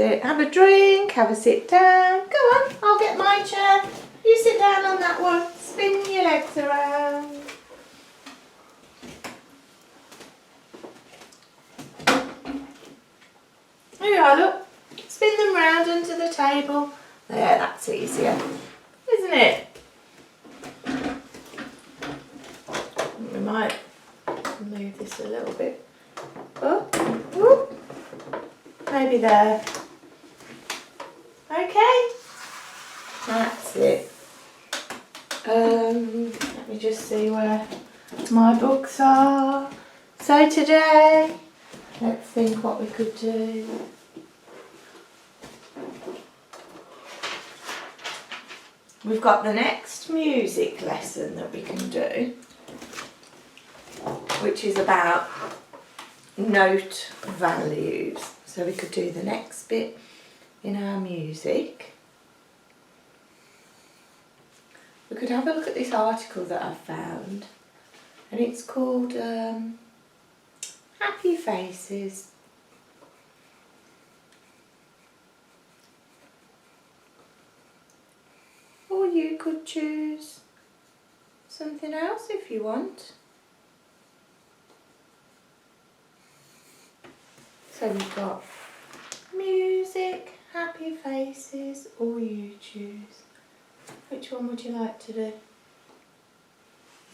it. Have a drink, have a sit down. Go on, I'll get my chair. You sit down on that one. Spin your legs around. Here you are, look. Spin them round under the table. There, that's easier, isn't it? We might move this a little bit. Oh, whoop. Maybe there. Okay, that's it. Let me just see where my books are. So today, let's think what we could do. We've got the next music lesson that we can do, which is about note values. So we could do the next bit in our music. We could have a look at this article that I've found, and it's called Happy Faces. Or you could choose something else if you want. So we've got music, happy faces, or you choose. Which one would you like to do?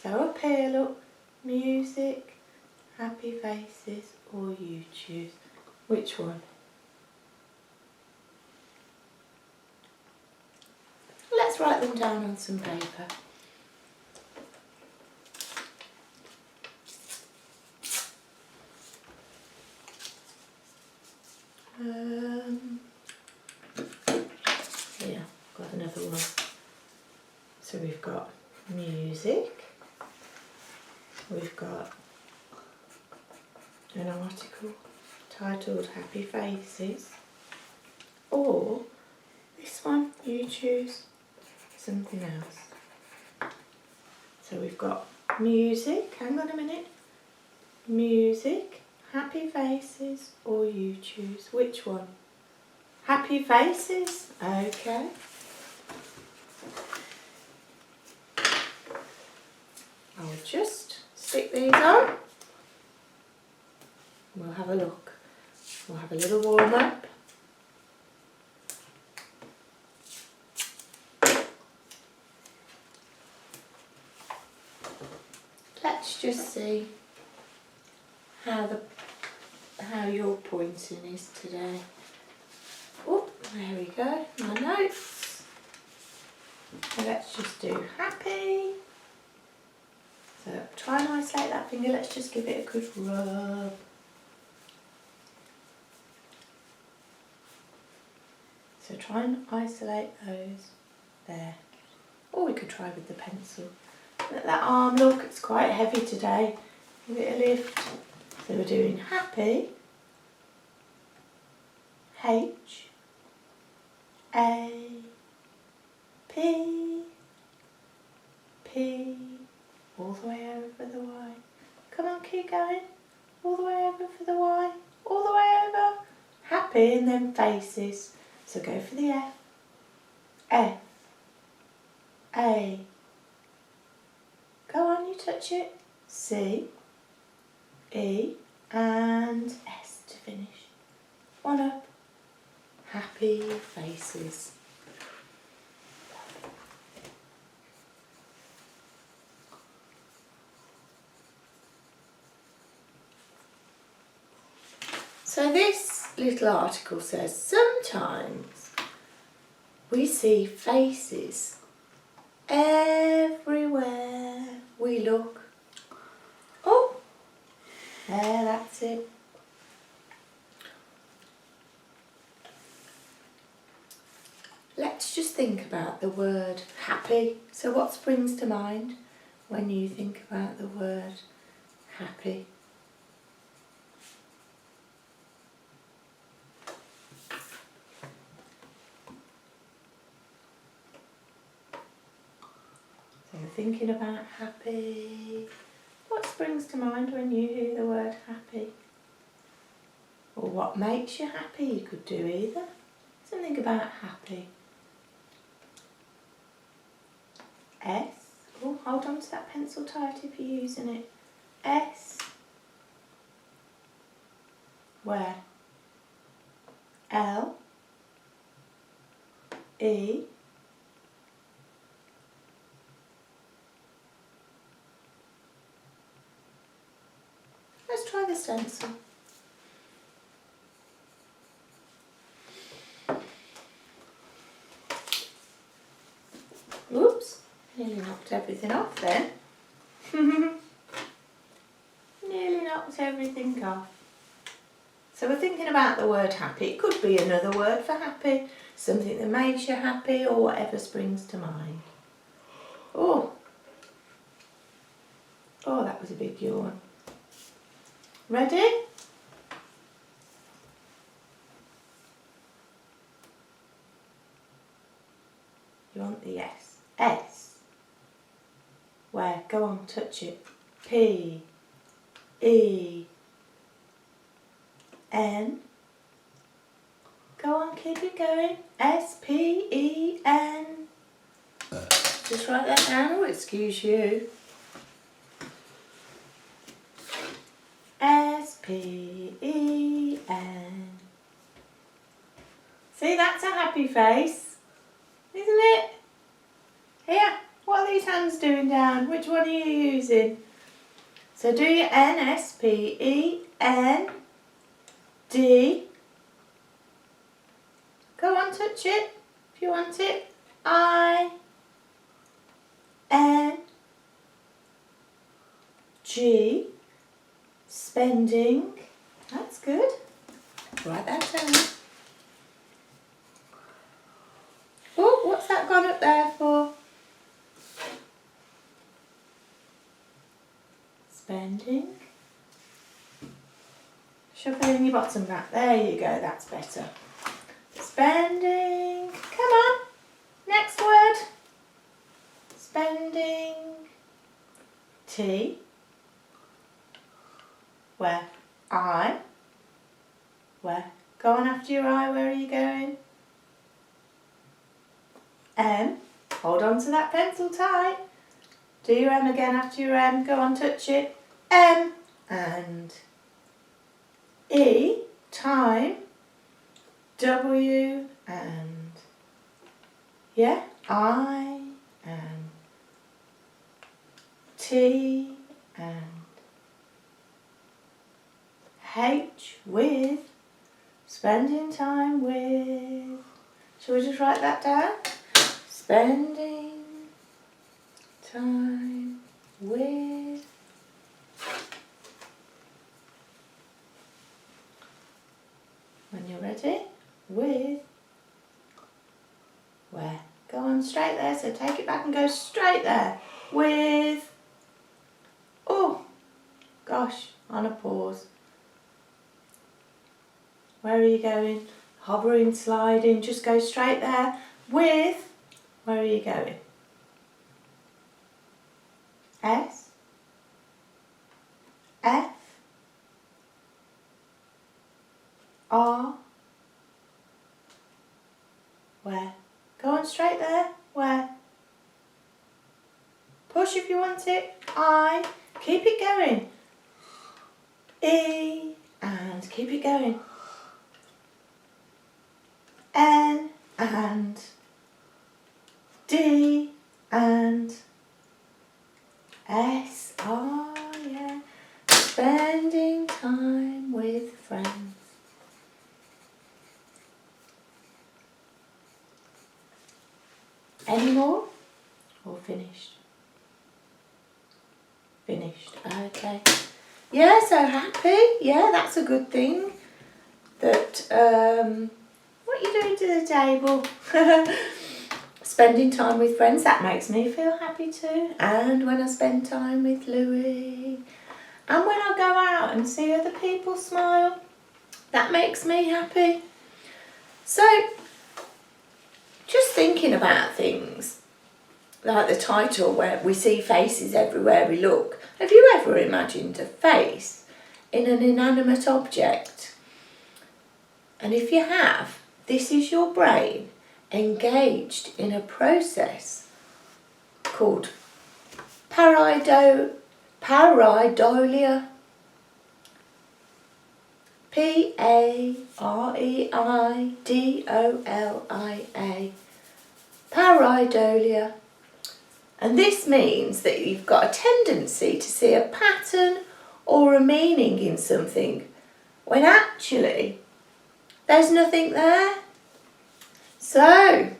So up here, look, music, happy faces, or you choose. Which one? Let's write them down on some paper. Yeah, got another one. So we've got music, we've got an article titled Happy Faces, or this one, you choose something else. So we've got music, hang on a minute, music, happy faces, or you choose. Which one? Happy faces, okay. I'll just stick these on. We'll have a look. We'll have a little warm up. Let's just see how your pointing is today. Oh, there we go, my notes. So let's just do happy. So try and isolate that finger, let's just give it a good rub. So try and isolate those there. Or we could try with the pencil. Let that arm look, it's quite heavy today. Give it a lift. So we're doing happy, H, A, P, P, all the way over for the Y. Come on, keep going. All the way over for the Y. All the way over. Happy and then faces. So go for the F. F. A. Go on, you touch it. C. E. And S to finish. One up. Happy faces. So this little article says sometimes we see faces everywhere we look. Oh, there, that's it. Let's just think about the word happy. So what springs to mind when you think about the word happy? So you're thinking about happy. What springs to mind when you hear the word happy? Or Or what makes you happy, you could do either. Something about happy. S. Oh, hold on to that pencil tight if you're using it. S. Where? L. E. Let's try the stencil. Oops, nearly knocked everything off then. Nearly knocked everything off. So we're thinking about the word happy. It could be another word for happy, something that makes you happy or whatever springs to mind. Oh, that was a big yawn. Ready? You want the S. S. Where? Go on, touch it. P. E. N. Go on, keep it going. S-P-E-N. Just write that down. Oh, excuse you. S-P-E-N. See, that's a happy face, isn't it? Here, what are these hands doing down? Which one are you using? So do your N, S-P-E-N, D. Go on, touch it if you want it. I, N, G. Spending. That's good. Write that down. Oh, what's that gone up there for? Spending. Shove it in your bottom back. There you go, that's better. Spending. Come on. Next word. Spending. T. Where? I. Where? Go on after your I. Where are you going? M. Hold on to that pencil tight. Do your M again after your M. Go on, touch it. M. And E. Time. W. And yeah. I. And T. And H. With. Spending time with. Shall we just write that down? Spending time with. When you're ready, with. Where? Go on straight there, so take it back and go straight there. With. Oh, gosh, on a pause. Where are you going? Hovering, sliding, just go straight there. With. Where are you going? S. F. R. Where? Go on straight there. Where? Push if you want it. I. Keep it going. E. And keep it going. N. And D. And S. Oh, yeah. Spending time with friends. Any more? Or finished? Finished. Okay. Yeah, so happy. Yeah, that's a good thing. That, what are you doing to the table? Spending time with friends, that makes me feel happy too. And when I spend time with Louis. And when I go out and see other people smile, that makes me happy. So, just thinking about things, like the title where we see faces everywhere we look. Have you ever imagined a face in an inanimate object? And if you have, this is your brain engaged in a process called Pareidolia. Pareidolia. Pareidolia. And this means that you've got a tendency to see a pattern or a meaning in something when actually there's nothing there. So,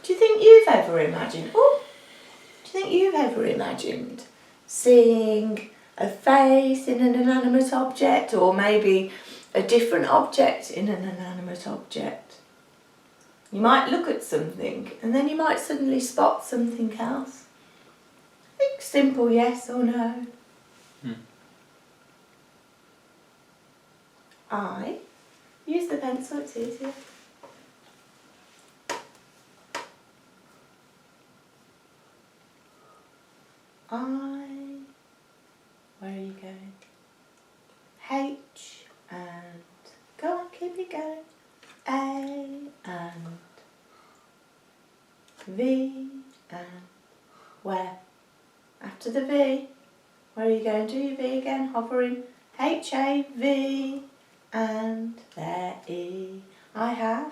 do you think you've ever imagined seeing a face in an inanimate object, or maybe a different object in an inanimate object? You might look at something and then you might suddenly spot something else. Think simple yes or no. I use the pencil, it's easier. Where are you going? H and go on, keep it going. A and V and where? After the V, where are you going? Do your V again, hovering. H-A-V and there E. I have.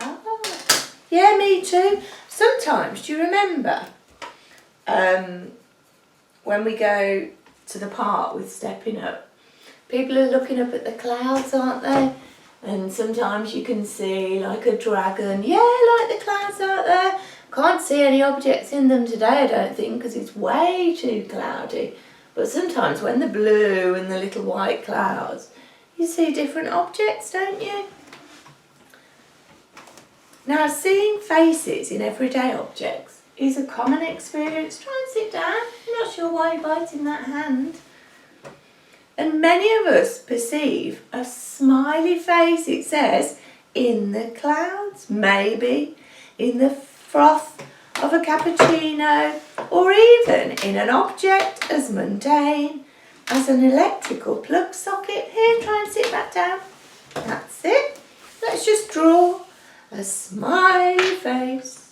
Oh, yeah, me too. Sometimes, do you remember when we go to the park with Stepping Up, people are looking up at the clouds, aren't they? And sometimes you can see like a dragon. Yeah, like the clouds out there. Can't see any objects in them today, I don't think, because it's way too cloudy. But sometimes when the blue and the little white clouds, you see different objects, don't you? Now, seeing faces in everyday objects is a common experience. Try and sit down. I'm not sure why you're biting that hand. And many of us perceive a smiley face, it says, in the clouds, maybe in the froth of a cappuccino, or even in an object as mundane as an electrical plug socket. Here, try and sit back down. That's it. Let's just draw a smiley face.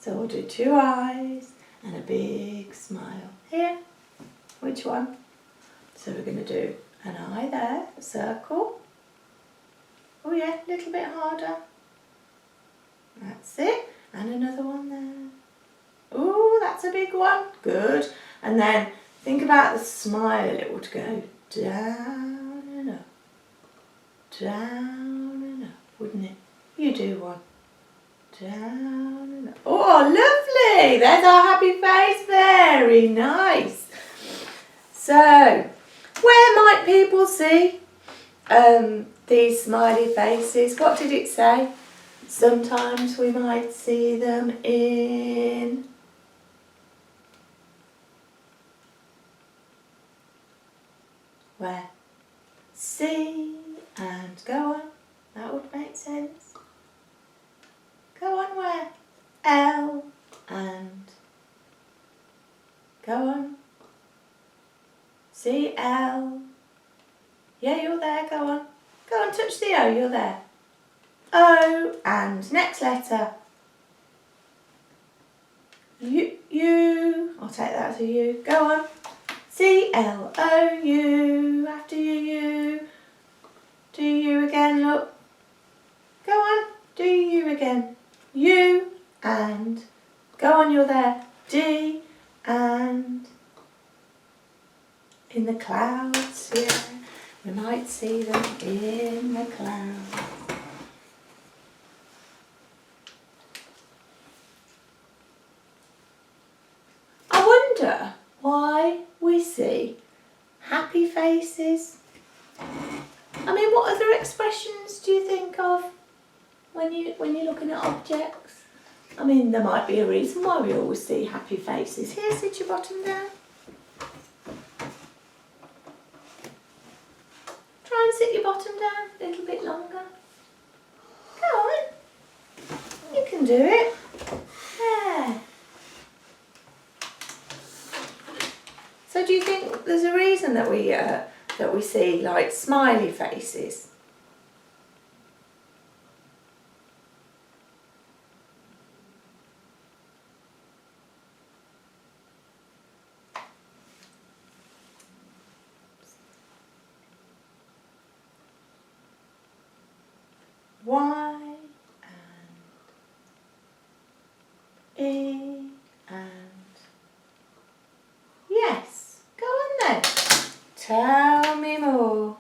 So we'll do two eyes and a big smile. Here. Which one? So we're going to do an eye there, a circle. Oh yeah, a little bit harder. That's it. And another one there. Oh, that's a big one. Good. And then think about the smile. It would go down and up. Down and up, wouldn't it? You do one. Down and up. Oh, lovely. There's our happy face. Very nice. So, where might people see these smiley faces? What did it say? Sometimes we might see them in where? C and go on. That would make sense. Go on where? L and go on. C, L. Yeah, you're there, go on. Go on, touch the O, you're there. O and next letter. U. I'll take that as a U. Go on. C, L, O, U. After you, U. Do U again, look. Go on, do U again. U and go on, you're there. D and in the clouds, yeah. We might see them in the clouds. I wonder why we see happy faces. I mean, what other expressions do you think of when you're looking at objects? I mean, there might be a reason why we always see happy faces. Here, sit your bottom down. Try and sit your bottom down a little bit longer. Go on. You can do it. There. So do you think there's a reason reason that we see like smiley faces. Y and E and yes. Go on then. Tell me more.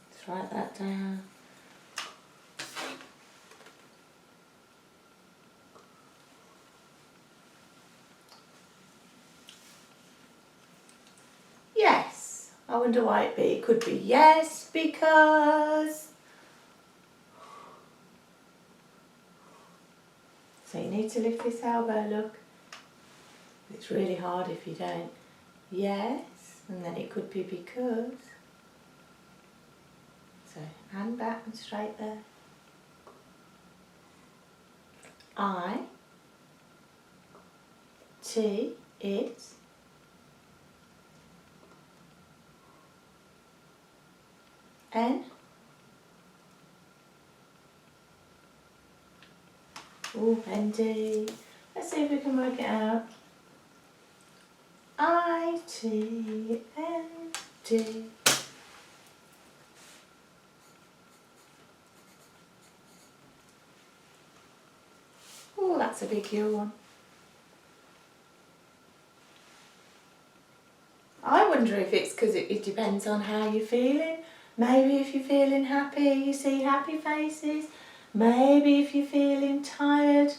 Let's write that down. Yes. I wonder why it could be yes because. So you need to lift this elbow, look. It's really hard if you don't. Yes, and then it could be because. So hand back and straight there. I, T, it. N. Ooh, ND. Let's see if we can work it out. ITND. Oh, that's a big yawn. I wonder if it's because it depends on how you're feeling. Maybe if you're feeling happy, you see happy faces. Maybe if you're feeling tired,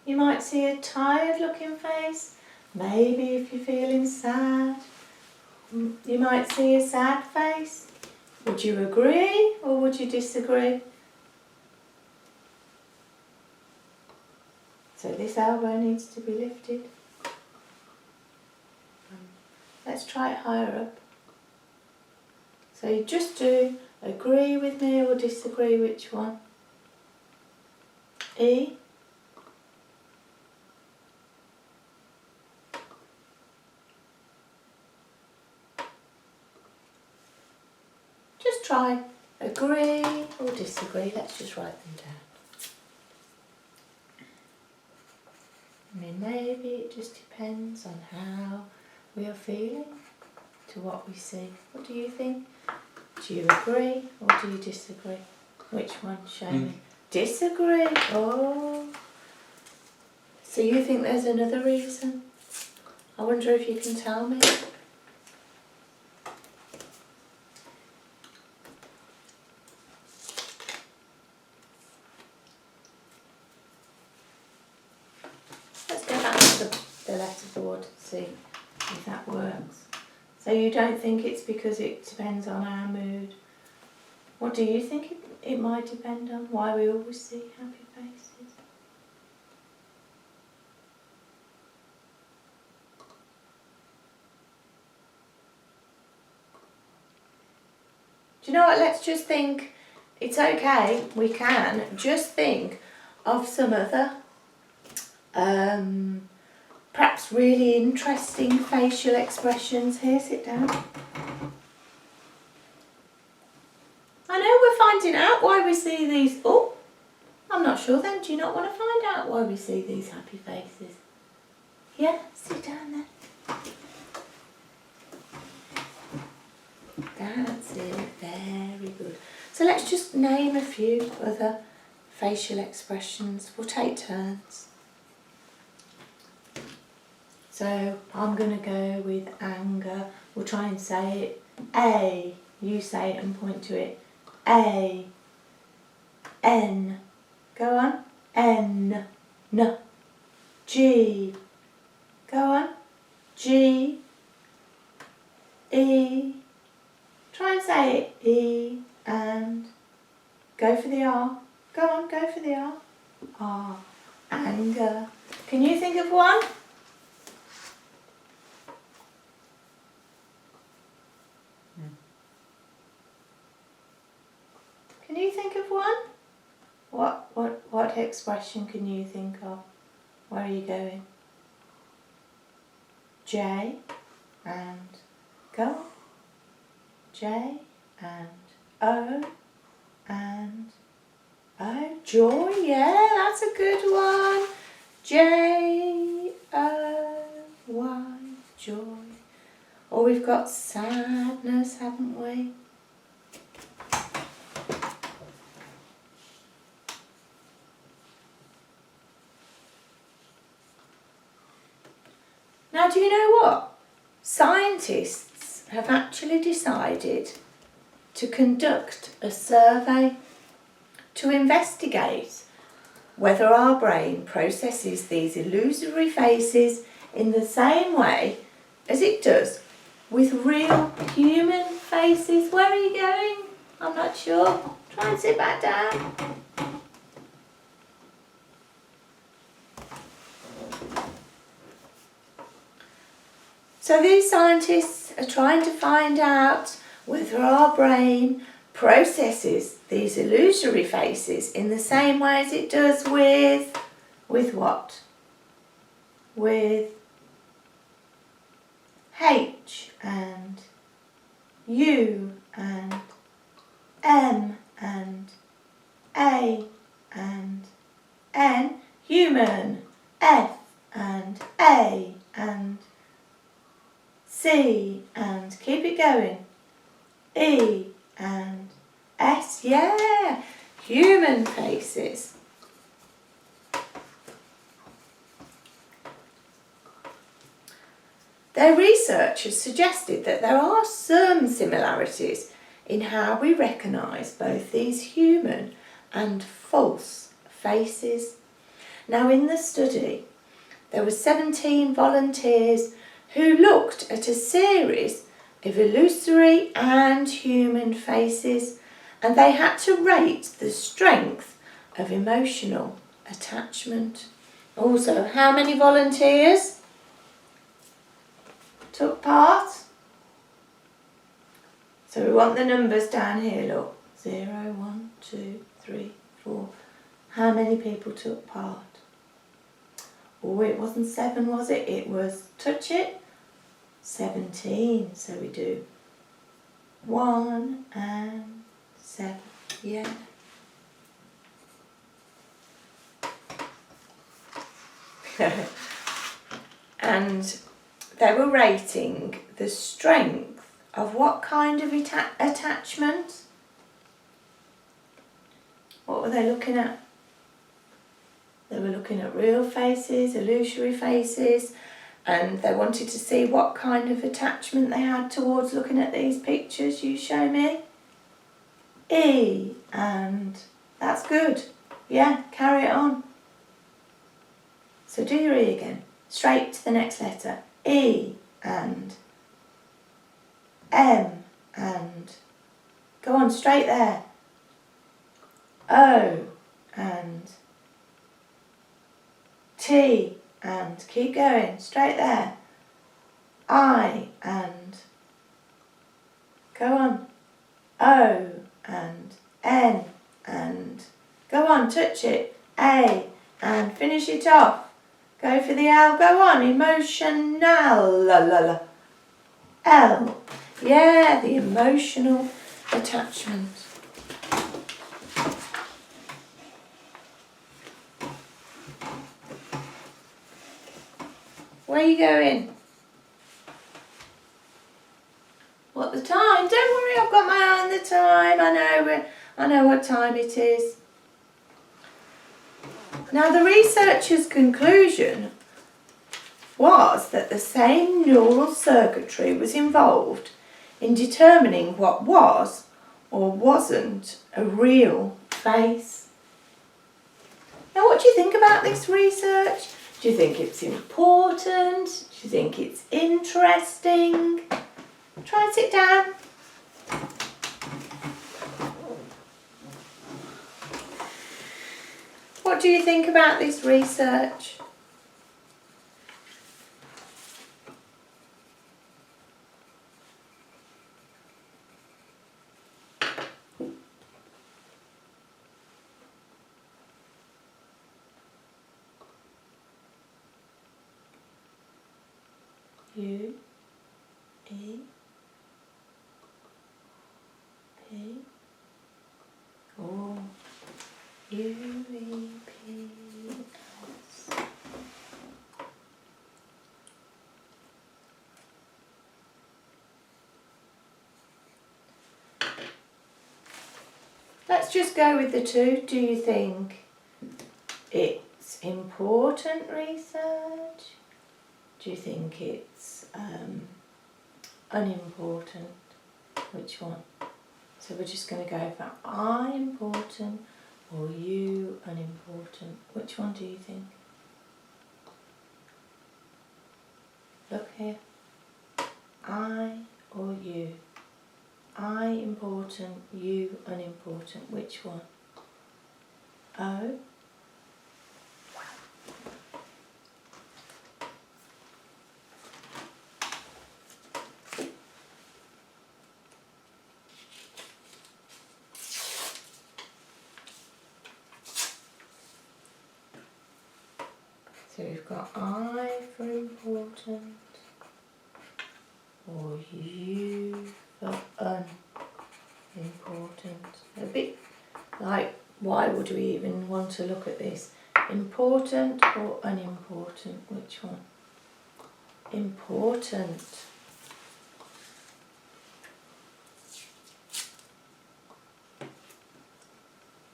you might see a tired looking face. Maybe if you're feeling sad, you might see a sad face. Would you agree or would you disagree? So this elbow needs to be lifted. Let's try it higher up. So you just do agree with me or disagree, which one? E. Just try agree or disagree. Let's just write them down. I mean, maybe it just depends on how we are feeling to what we see. What do you think? Do you agree or do you disagree? Which one? Show me. Disagree. Oh. So you think there's another reason? I wonder if you can tell me. Let's go back to the letterboard and see if that works. So you don't think it's because it depends on our mood? What do you think it might depend on? Why we always see happy faces? Do you know what? Let's just think. It's okay. We can just think of some other perhaps really interesting facial expressions. Here, sit down. I know we're finding out why we see these. Oh, I'm not sure then. Do you not want to find out why we see these happy faces? Yeah, sit down there. That's it. Very good. So let's just name a few other facial expressions. We'll take turns. So I'm going to go with anger. We'll try and say it. A. You say it and point to it. A. N. Go on. N. N. G. Go on. G. E. Try and say it. E. And go for the R. Go on, go for the R. R. Anger. Can you think of one? Can you think of one? What expression can you think of? Where are you going? J and go on. J and O and O. Joy, yeah, that's a good one. J-O-Y, joy. Oh, we've got sadness, haven't we? Now, do you know what? Scientists have actually decided to conduct a survey to investigate whether our brain processes these illusory faces in the same way as it does with real human faces. Where are you going? I'm not sure. Try and sit back down. So these scientists are trying to find out whether our brain processes these illusory faces in the same way as it does with what? With H and U and M and A and N, human, F and A and C and keep it going, E and S, yeah, human faces. Their research has suggested that there are some similarities in how we recognise both these human and false faces. Now, in the study, there were 17 volunteers who looked at a series of illusory and human faces, and they had to rate the strength of emotional attachment. Also, how many volunteers took part? So we want the numbers down here, look. 0, 1, 2, 3, 4. How many people took part? Oh, it wasn't 7, was it? It was, touch it, 17. So we do 1 and 7. Yeah. And they were rating the strength of what kind of attachment? What were they looking at? They were looking at real faces, illusory faces, and they wanted to see what kind of attachment they had towards looking at these pictures. You show me. E, and that's good. Yeah, carry it on. So do your E again. Straight to the next letter. E and M and go on straight there. O and T and keep going straight there. I and go on. O and N and go on, touch it. A and finish it off. Go for the L, go on, emotional, la la la. L, yeah, the emotional attachment. Where are you going? What the time? Don't worry, I've got my eye on the time. I know what time it is. Now, the researchers' conclusion was that the same neural circuitry was involved in determining what was or wasn't a real face. Now, what do you think about this research? Do you think it's important? Do you think it's interesting? Try and sit down. What do you think about this research? U, E, P, or U, E, P, S. Let's just go with the two. Do you think it's important research? Do you think it's unimportant? Which one? So we're just going to go for I important or you unimportant. Which one do you think? Look here. I or you? I important, you unimportant. Which one? O? So we've got I for important or you for unimportant. A bit like, why would we even want to look at this? Important or unimportant? Which one? Important.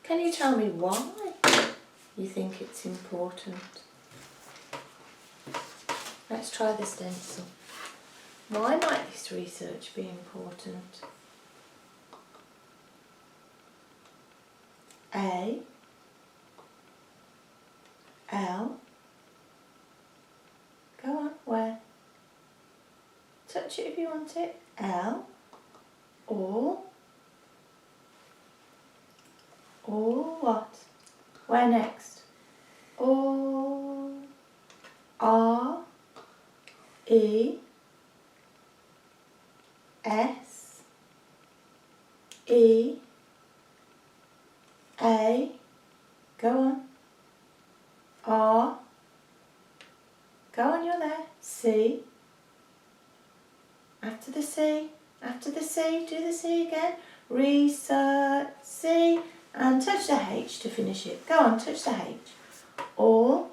Can you tell me why you think it's important? Let's try the stencil. Why might this research be important? A, L, go on, where? Touch it if you want it. L, or what? Where next? Or, R, E, S, E, A, go on, R, go on, you're there, C, after the C, do the C again, research, C, and touch the H to finish it. Go on, touch the H. All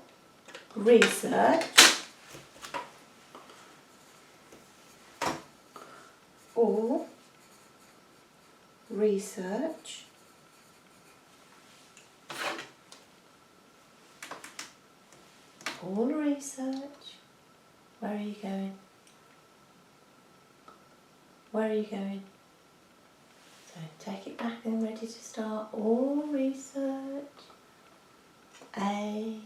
research, all research all research. Where are you going? Where are you going? So take it back and ready to start. All research. A and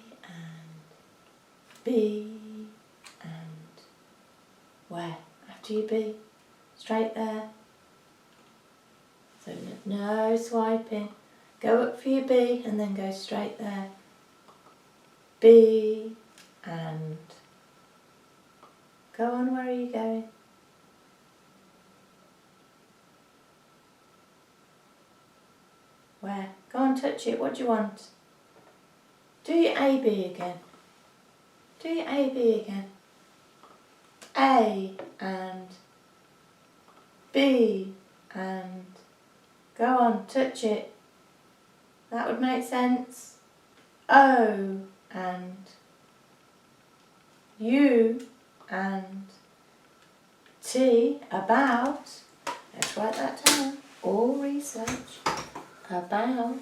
B and where? After you B. Straight there. So no swiping. Go up for your B and then go straight there. B and go on, where are you going? Where? Go on, touch it. What do you want? Do your AB again. Do your AB again. A and B and go on, touch it. That would make sense. O and U and T, about. Let's write that down. All research about.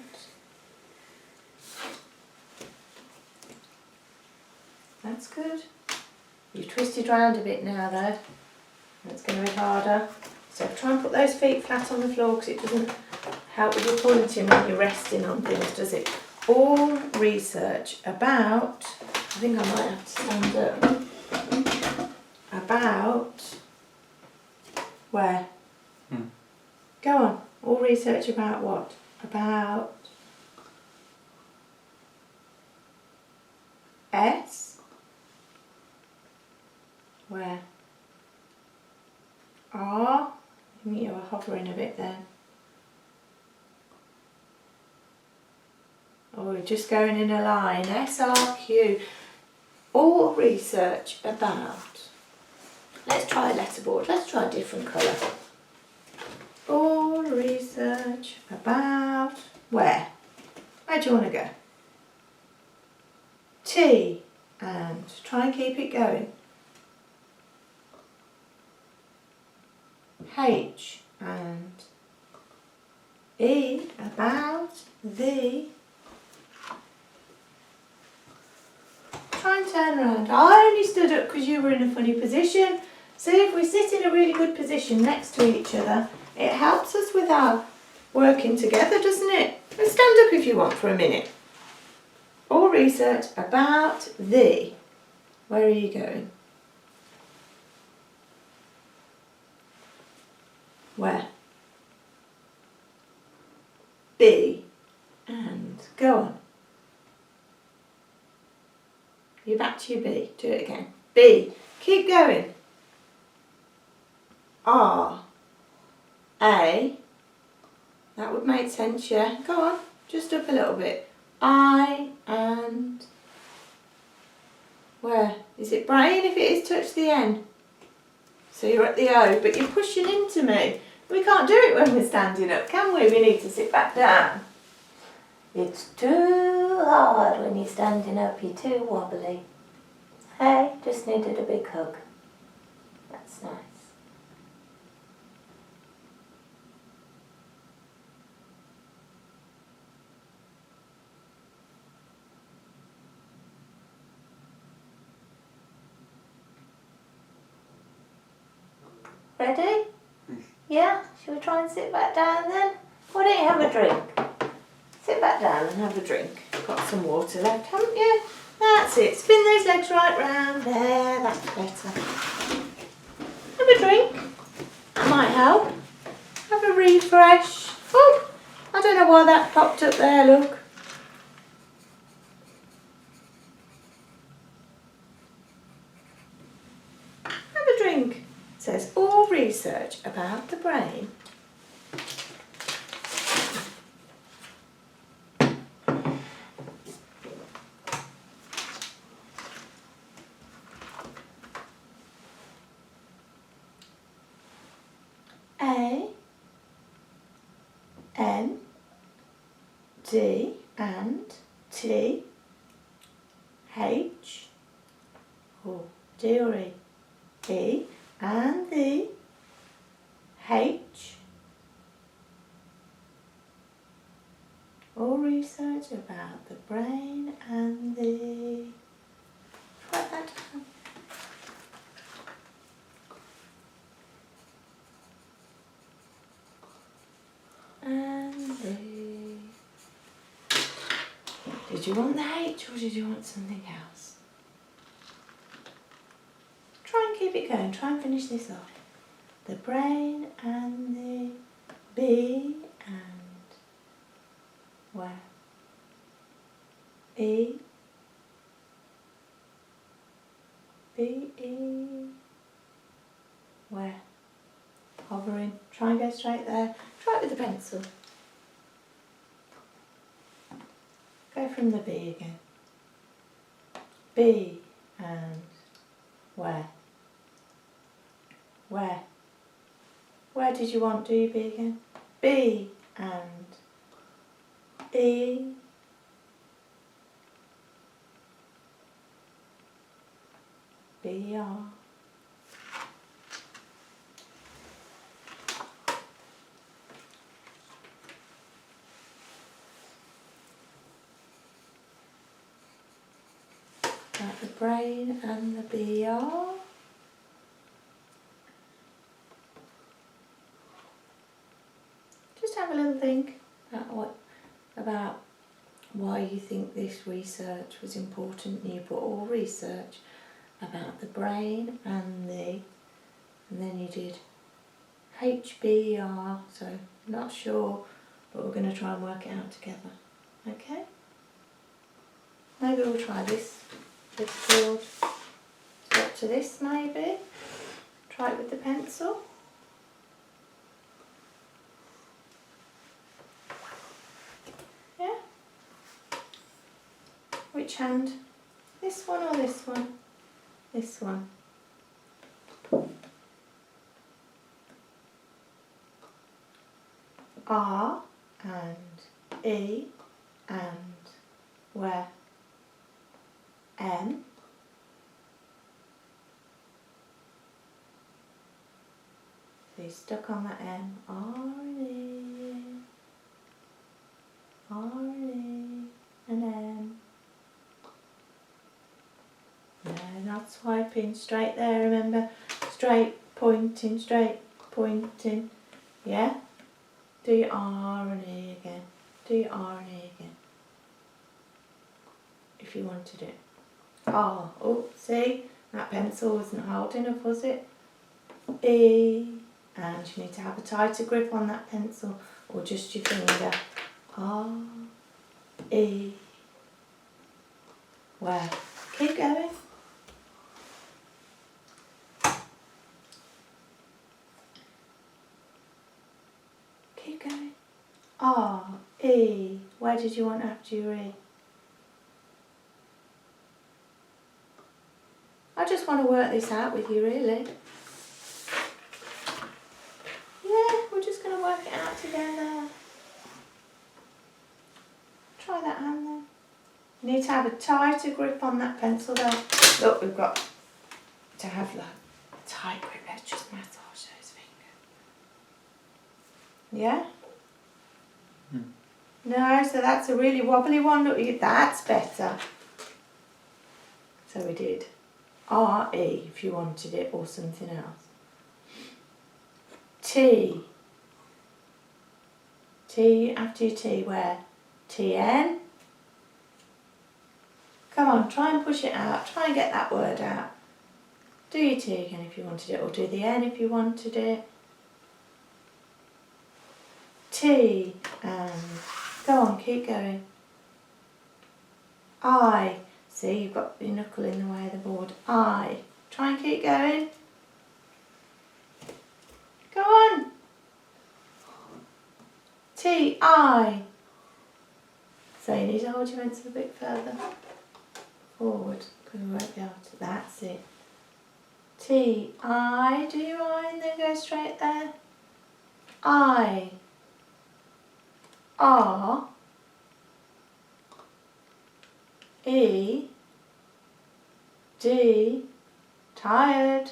That's good. You've twisted round a bit now though. It's going to be harder. So try and put those feet flat on the floor because it doesn't help with your pointing when you're resting on things, does it? All research about, I think I might have to stand up. About, where? Go on. All research about what? About S. Where? R. I think you were hovering a bit then. Oh, we're just going in a line. S, R, Q. All research about. let's try a letterboard. Let's try a different colour. All research about where? Where do you want to go? T, and try and keep it going. H and E, about the. Try and turn around. I only stood up because you were in a funny position. See, if we sit in a really good position next to each other, it helps us with our working together, doesn't it? Let's stand up if you want for a minute. All research about the. Where are you going? Where? B, and go on. You're back to your B. Do it again. B. Keep going. R. A. That would make sense, yeah. Go on. Just up a little bit. I and where? Is it brain? If it is, touch the N. So you're at the O, but you're pushing into me. We can't do it when we're standing up, can we? We need to sit back down. It's too hard when you're standing up, you're too wobbly. Hey, just needed a big hug. That's nice. Ready? Yeah? Shall we try and sit back down then? Why don't you have a drink? Sit back down and have a drink. Got some water left, haven't you? That's it. Spin those legs right round. There, that's better. Have a drink. That might help. Have a refresh. Oh, I don't know why that popped up there, look. Have a drink. It says all research about the brain. A, N, D and T, H, oh, D or E, E and the, H, all research about the brain and the, write that down. And the. Did you want the H or did you want something else? Try and keep it going. Try and finish this off. The brain and the B and where? E. B, E. Where? Hovering. Try and go straight there. Try it with the pencil. Go from the B again. B and where? Where? Where did you want do B again? B and E. B, R. Like the brain and the BR. Just have a little think about why you think this research was important. You put all research about the brain and then you did HBR, so not sure, but we're going to try and work it out together. Okay? Maybe we'll try this. It's called up to this maybe. Try it with the pencil. Yeah? Which hand? This one or this one? This one. R and E and where? M. So you're stuck on that M. R and E, R and E and M. No, not swiping, straight there, remember? Straight, pointing, yeah? Do your R and E again. Do your R and E again. If you wanted it. R, oh, see? That pencil wasn't hard enough, was it? E, and you need to have a tighter grip on that pencil, or just your finger. R, E, where? Keep going. Keep going. R, E, where did you want after your E? I just want to work this out with you, really. Yeah, we're just going to work it out together. Try that hand then. You need to have a tighter grip on that pencil there. Look, we've got to have a tight grip. Let's just massage those fingers. Yeah? No, so that's a really wobbly one. Look, that's better. So we did R-E if you wanted it, or something else. T. T after your T, where? T-N. Come on, try and push it out. Try and get that word out. Do your T again if you wanted it, or do the N if you wanted it. T, and go on, keep going. I. See, you've got your knuckle in the way of the board. I. Try and keep going. Go on. T, I. So you need to hold your pencil a bit further forward, because we won't be able to. That's it. T, I. Do your I and then go straight there. I. R. E. D. Tired.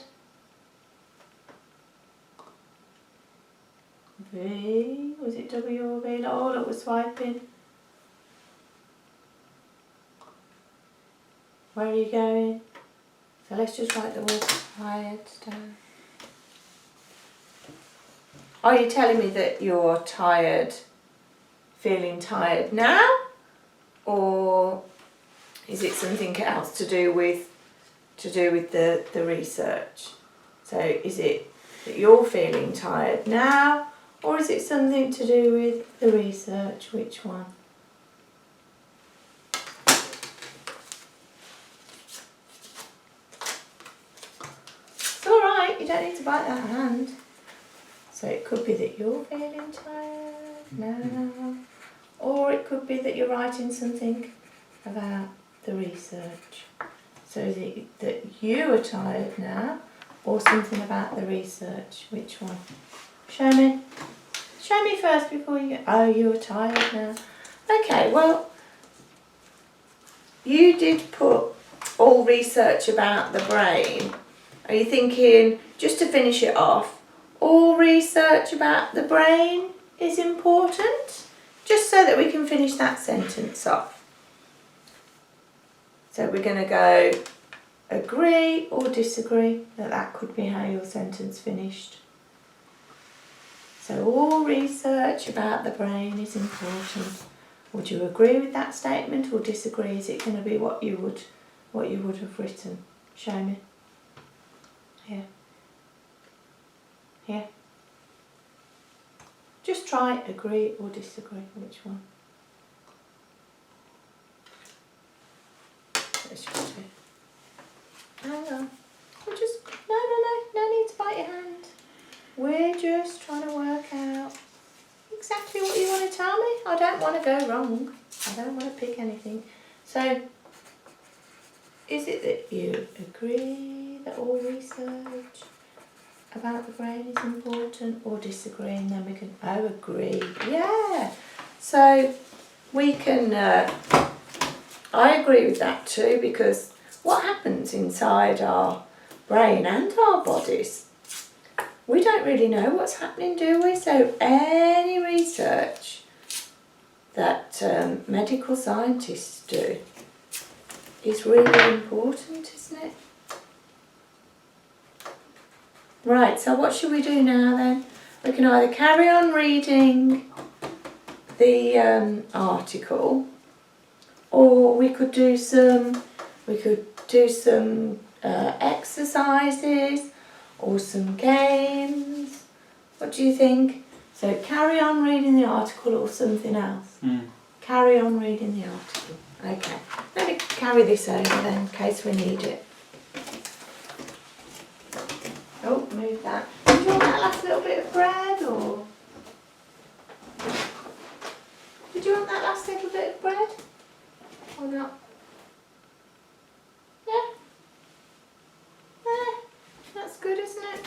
V. Was it W or V? Oh, look, we're swiping. Where are you going? So let's just write the word tired down. Are you telling me that you're tired, feeling tired now? Or is it something else to do with the research? So is it that you're feeling tired now, or is it something to do with the research? Which one? It's all right, you don't need to bite that hand. So it could be that you're feeling tired now, or it could be that you're writing something about the research. So is it that you are tired now, or something about the research? Which one? Show me. Show me first before you go. Oh, you're tired now. Okay, well, you did put all research about the brain. Are you thinking, just to finish it off, all research about the brain is important? Just so that we can finish that sentence off. So we're going to go agree or disagree that could be how your sentence finished. So all research about the brain is important. Would you agree with that statement or disagree? Is it going to be what you would have written? Show me. Here. Here. Just try agree or disagree. Which one? Let's just do. Hang on. We're just no need to bite your hand. We're just trying to work out exactly what you want to tell me. I don't want to go wrong. I don't want to pick anything. So, is it that you agree that all research about the brain is important, or disagree, and then we can, oh, agree, yeah. So we can, I agree with that too, because what happens inside our brain and our bodies, we don't really know what's happening, do we? So any research that medical scientists do is really important, isn't it? Right, so what should we do now then? We can either carry on reading the article, or we could do some exercises or some games. What do you think? So carry on reading the article or something else? Carry on reading the article. Okay, let me carry this over then in case we need it. Oh, move that. Do you want that last little bit of bread, or? Did you want that last little bit of bread? Or not? Yeah? Yeah, that's good, isn't it?